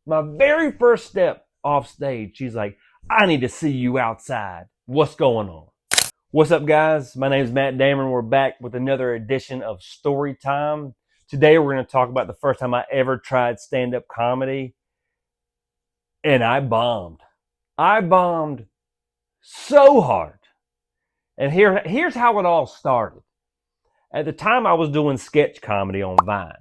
My very first step off stage, she's like, I need to see you outside. What's going on? What's up, guys? My name is Matt Damon. We're back with another edition of Story Time. Today, we're going to talk about the first time I ever tried stand-up comedy, and I bombed. I bombed so hard. And here's how it all started. At the time, I was doing sketch comedy on Vine.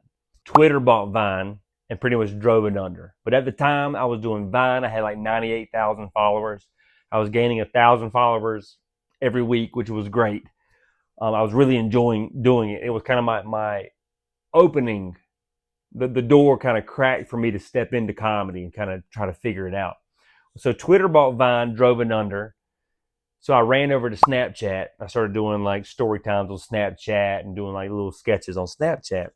Twitter bought Vine and pretty much drove it under. But at the time, I was doing Vine. I had like 98,000 followers. I was gaining 1,000 followers every week, which was great. I was really enjoying doing it. It was kind of my opening. The door kind of cracked for me to step into comedy and kind of try to figure it out. So Twitter bought Vine, drove it under. So I ran over to Snapchat. I started doing like story times on Snapchat and doing like little sketches on Snapchat.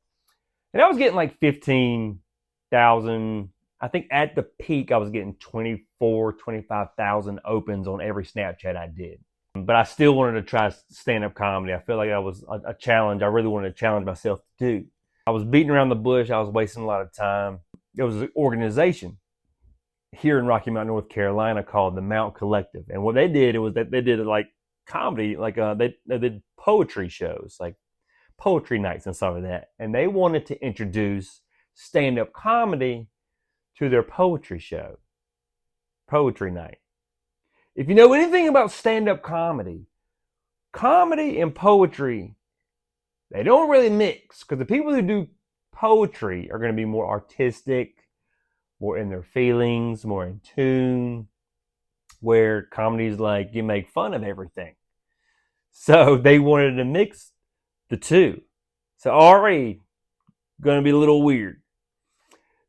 And I was getting like 15,000. I think at the peak, I was getting 25,000 opens on every Snapchat I did. But I still wanted to try stand-up comedy. I felt like that was a challenge. I really wanted to challenge myself to do. I was beating around the bush. I was wasting a lot of time. There was an organization here in Rocky Mount, North Carolina called the Mount Collective. And what they did was that they did like comedy, like they did poetry shows, like poetry nights and stuff like that. And they wanted to introduce stand-up comedy to their poetry show, poetry night. If you know anything about stand-up comedy, comedy and poetry, they don't really mix, because the people who do poetry are going to be more artistic, more in their feelings, more in tune, where comedy's like you make fun of everything. So they wanted to mix the two. So already going to be a little weird.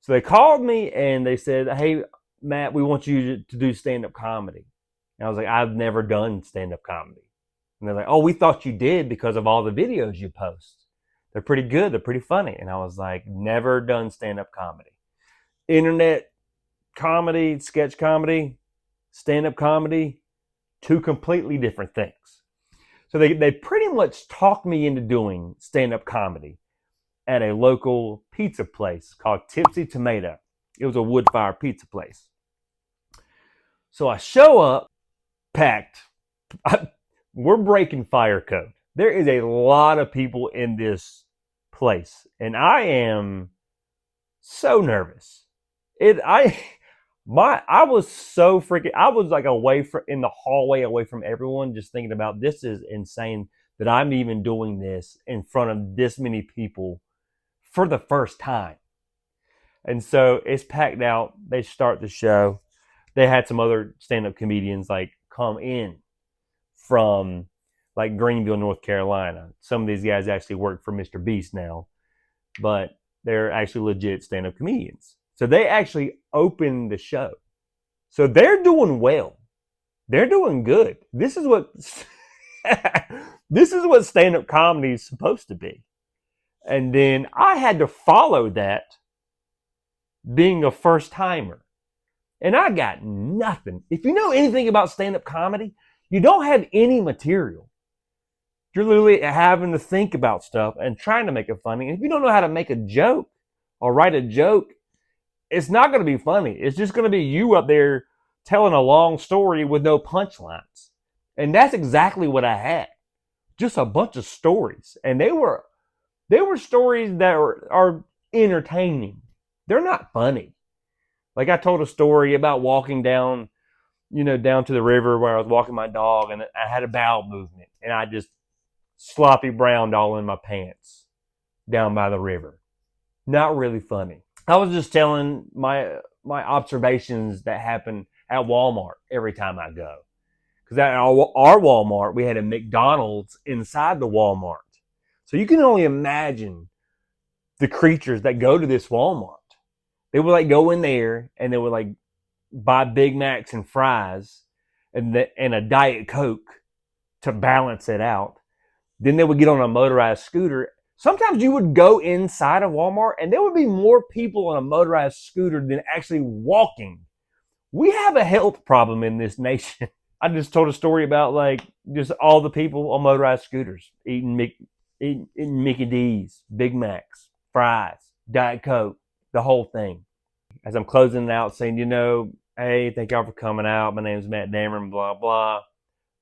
So they called me and they said, hey, Matt, we want you to do stand-up comedy. And I was like, I've never done stand-up comedy. And they're like, oh, we thought you did because of all the videos you post. They're pretty good. They're pretty funny. And I was like, never done stand-up comedy. Internet comedy, sketch comedy, stand-up comedy, two completely different things. So they pretty much talked me into doing stand-up comedy at a local pizza place called Tipsy Tomato. It was a wood-fire pizza place. So I show up, packed. We're breaking fire code. There is a lot of people in this place, and I am so nervous. I was so freaking. I was like in the hallway, away from everyone, just thinking about this is insane that I'm even doing this in front of this many people for the first time. And so it's packed out. They start the show. They had some other stand-up comedians like come in from like Greenville, North Carolina. Some of these guys actually work for MrBeast now, but they're actually legit stand-up comedians. So they actually opened the show. So they're doing well. They're doing good. This is what stand-up comedy is supposed to be. And then I had to follow that being a first-timer. And I got nothing. If you know anything about stand-up comedy, you don't have any material. You're literally having to think about stuff and trying to make it funny. And if you don't know how to make a joke or write a joke, it's not going to be funny. It's just going to be you up there telling a long story with no punchlines. And that's exactly what I had. Just a bunch of stories. And they were stories that are entertaining. They're not funny. Like I told a story about walking down to the river where I was walking my dog, and I had a bowel movement, and I just sloppy browned all in my pants down by the river. Not really funny. I was just telling my observations that happen at Walmart every time I go. Because at our Walmart, we had a McDonald's inside the Walmart. So you can only imagine the creatures that go to this Walmart. They would like go in there and they would like buy Big Macs and fries and a Diet Coke to balance it out. Then they would get on a motorized scooter. Sometimes you would go inside of Walmart and there would be more people on a motorized scooter than actually walking. We have a health problem in this nation. I just told a story about like just all the people on motorized scooters eating Mickey D's, Big Macs, fries, Diet Coke, the whole thing. as I'm closing it out, saying, hey, thank y'all for coming out. My name's Matt Dameron, blah, blah.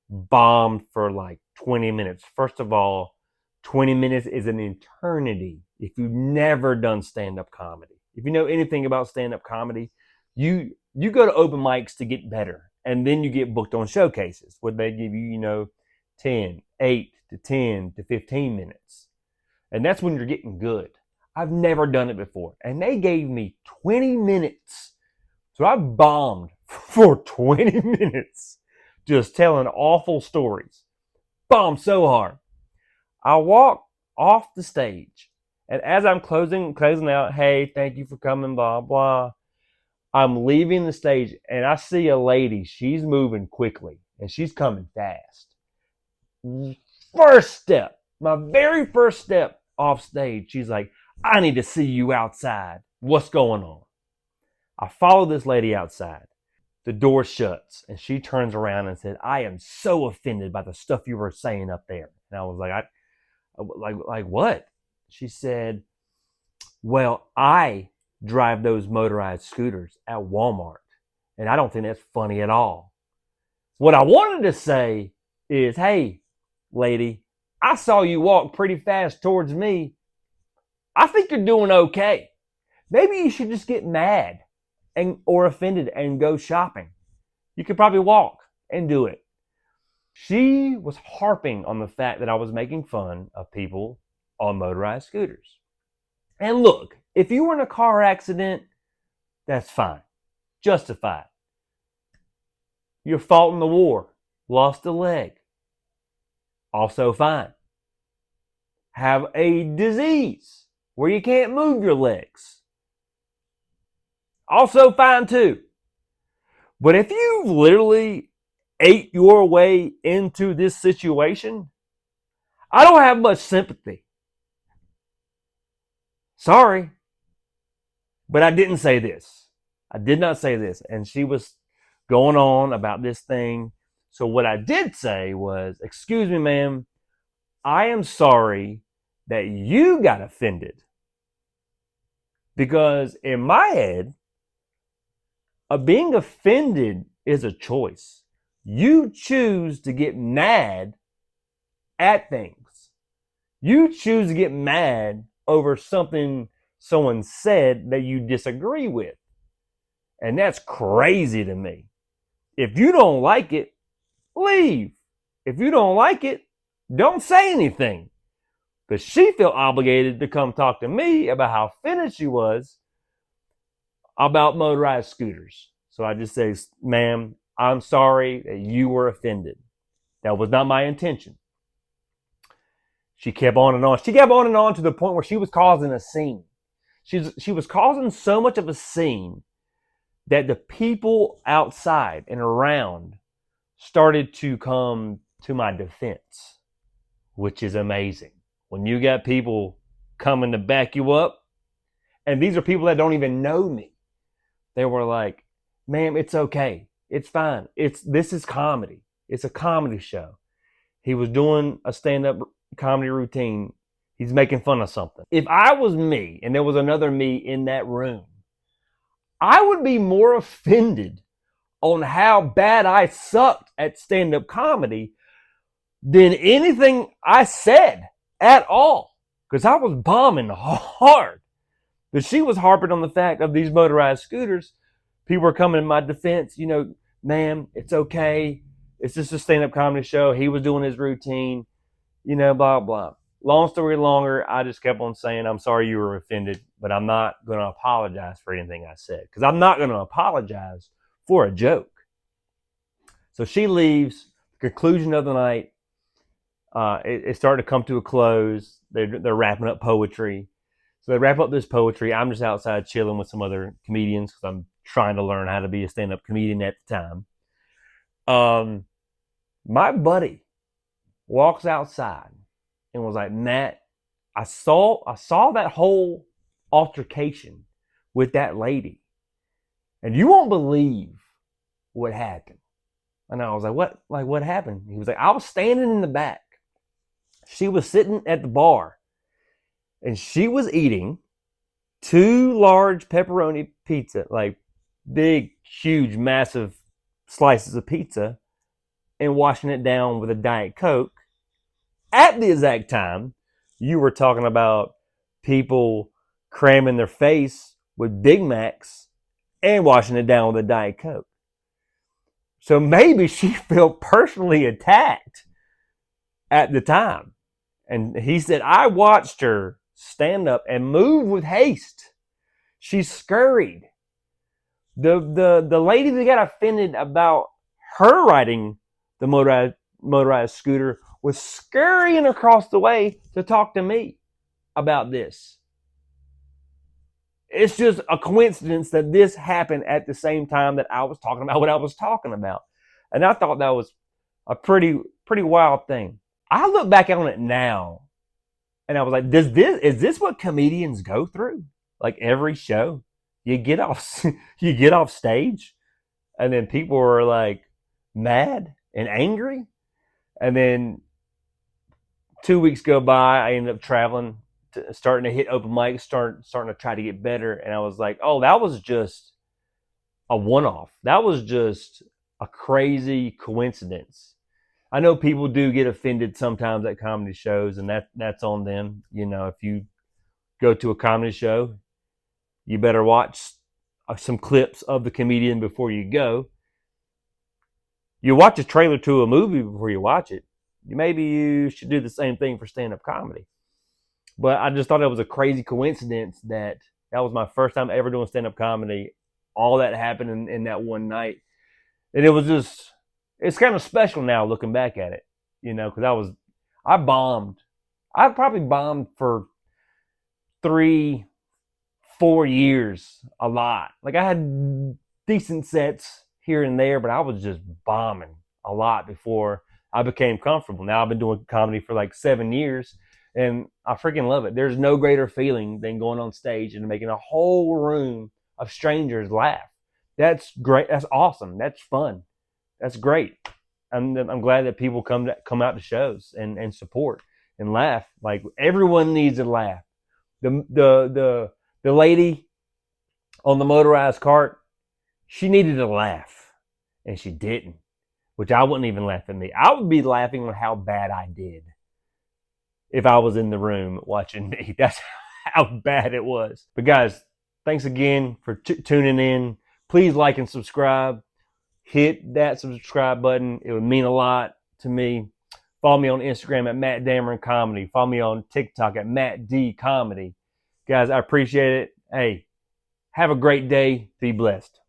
Bombed for like 20 minutes. First of all, 20 minutes is an eternity if you've never done stand-up comedy. If you know anything about stand-up comedy, you go to open mics to get better, and then you get booked on showcases where they give you, 10, 8 to 10 to 15 minutes. And that's when you're getting good. I've never done it before. And they gave me 20 minutes. So I bombed for 20 minutes just telling awful stories. Bombed so hard. I walk off the stage. And as I'm closing out, hey, thank you for coming, blah, blah. I'm leaving the stage and I see a lady. She's moving quickly and she's coming fast. First step, my very first step off stage, she's like, I need to see you outside. What's going on? I follow this lady outside. The door shuts and she turns around and said, I am so offended by the stuff you were saying up there. And I was like, what? She said, well, I drive those motorized scooters at Walmart, and I don't think that's funny at all. What I wanted to say is, hey, lady, I saw you walk pretty fast towards me. I think you're doing okay. Maybe you should just get mad or offended and go shopping. You could probably walk and do it. She was harping on the fact that I was making fun of people on motorized scooters. And look, if you were in a car accident, that's fine. Justified. You're fought in the war. Lost a leg. Also fine. Have a disease where you can't move your legs. Also fine too. But if you've literally ate your way into this situation, I don't have much sympathy. Sorry. But I didn't say this. I did not say this. And she was going on about this thing. So what I did say was, excuse me, ma'am, I am sorry that you got offended. Because in my head, being offended is a choice. You choose to get mad at things. You choose to get mad over something someone said that you disagree with. And that's crazy to me. If you don't like it, leave. If you don't like it, don't say anything. But she felt obligated to come talk to me about how offended she was about motorized scooters. So I just say, ma'am, I'm sorry that you were offended. That was not my intention. She kept on and on. She kept on and on to the point where she was causing a scene. She was causing so much of a scene that the people outside and around started to come to my defense, which is amazing. When you got people coming to back you up, and these are people that don't even know me. They were like, ma'am, it's okay. It's fine. This is comedy. It's a comedy show. He was doing a stand-up comedy routine. He's making fun of something. If I was me and there was another me in that room, I would be more offended on how bad I sucked at stand-up comedy than anything I said at all. Because I was bombing hard. But she was harping on the fact of these motorized scooters. People were coming in my defense, ma'am, it's okay. It's just a stand-up comedy show. He was doing his routine, blah, blah. Long story longer, I just kept on saying, I'm sorry you were offended, but I'm not going to apologize for anything I said. Because I'm not going to apologize for a joke. So she leaves. The conclusion of the night, it started to come to a close. They're wrapping up poetry. So they wrap up this poetry. I'm just outside chilling with some other comedians because I'm trying to learn how to be a stand-up comedian at the time. My buddy walks outside and was like, Matt, I saw that whole altercation with that lady. And you won't believe what happened. And I was like, what? Like, what happened? He was like, I was standing in the back. She was sitting at the bar. And she was eating 2 large pepperoni pizza, like big, huge, massive slices of pizza, and washing it down with a Diet Coke at the exact time you were talking about people cramming their face with Big Macs and washing it down with a Diet Coke. So maybe she felt personally attacked at the time. And he said, I watched her stand up and move with haste. She scurried. The lady that got offended about her riding the motorized scooter was scurrying across the way to talk to me about this. It's just a coincidence that this happened at the same time that I was talking about what I was talking about. And I thought that was a pretty wild thing. I look back on it now and I was like, is this what comedians go through? Like every show, you get off stage and then people are like mad and angry. And then 2 weeks go by, I ended up traveling, starting to hit open mics, starting to try to get better. And I was like, oh, that was just a one-off. That was just a crazy coincidence. I know people do get offended sometimes at comedy shows, and that's on them. You know, if you go to a comedy show, you better watch some clips of the comedian before you go. You watch a trailer to a movie before you watch it. Maybe you should do the same thing for stand-up comedy. But I just thought it was a crazy coincidence that was my first time ever doing stand-up comedy. All that happened in that one night. And it was just, it's kind of special now looking back at it, you know, because I bombed. I probably bombed for 3-4 years a lot. Like I had decent sets here and there, but I was just bombing a lot before I became comfortable. Now I've been doing comedy for like 7 years and I freaking love it. There's no greater feeling than going on stage and making a whole room of strangers laugh. That's great. That's awesome. That's fun. That's great. I'm glad that people come out to shows and support and laugh. Like everyone needs a laugh. The lady on the motorized cart, she needed a laugh and she didn't, which I wouldn't even laugh at me. I would be laughing on how bad I did if I was in the room watching me. That's how bad it was. But guys, thanks again for tuning in. Please like and subscribe. Hit that subscribe button. It would mean a lot to me. Follow me on Instagram at Matt Dameron Comedy. Follow me on TikTok at Matt D Comedy. Guys, I appreciate it. Hey, have a great day. Be blessed.